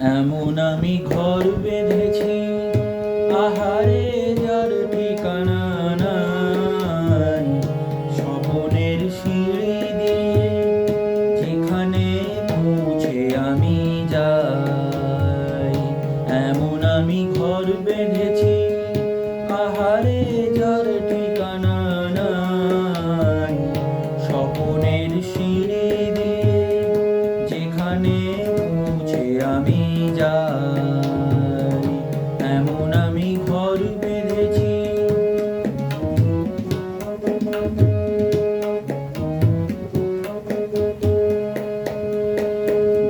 এমন আমি ঘর বেঁধেছি, আহারে যার ঠিকানা নাই। স্বপনের সিঁড়ি দিয়ে যেখানে পৌঁছে আমি যাই। এমন আমি ঘর বেঁধেছি, আহারে যার ঠিকানা নাই। স্বপনের সিঁড়ি দিয়ে যেখানে পৌঁছে আমি যাই। এমন আমি ঘর বেঁধেছি।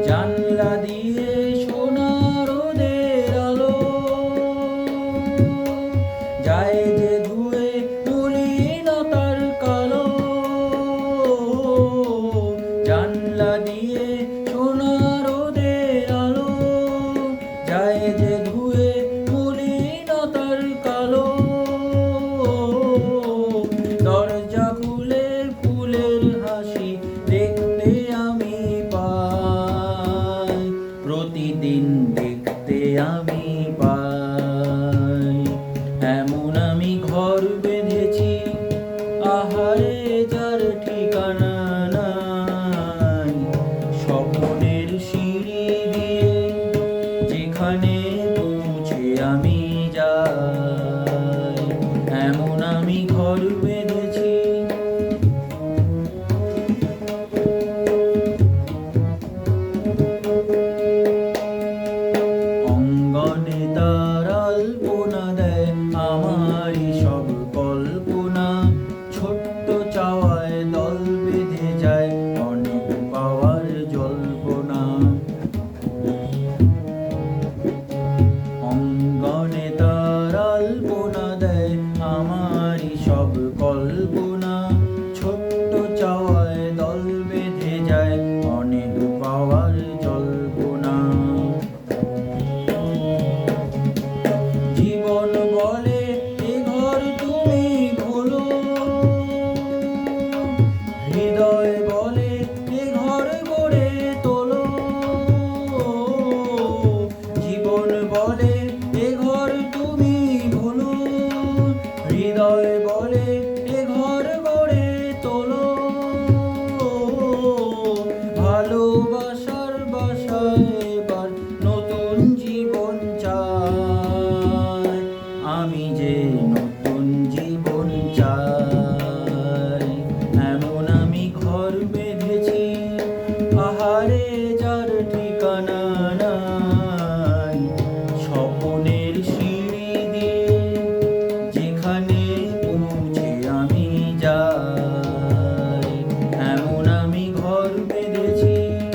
জানলা দিয়ে সোনার রোদের আলো যায় যে ধুয়ে মলিনতার কালো। জানলা দিয়ে সোনার রোদের আলো যায় যে ধুয়ে মলিনতার কালো। দরজা খুলে ফুলের হাসি দেখতে আমি পাই, প্রতিদিন দেখতে আমি পাই। এমন আমি ঘর বেঁধেছি, আহারে যার ঠিকানা নাই। স্বপ্নের সিঁড়ি দিয়ে যেখানে পৌঁছে আমি যাই। এমন আমি ঘর বেঁধেছি। অঙ্গনে তার আলপনা দেয় আমারই সব কল্পনা। ছোট্ট চাওয়ায় দল বেঁধে যায় অনেক পাওয়ার জল্পনা। অঙ্গনে তার আলপনা দেয় আমারই সব কল্পনা। ছোট্ট চাওয়ায় দল বেঁধে যায় অনেক পাওয়ার জল্পনা।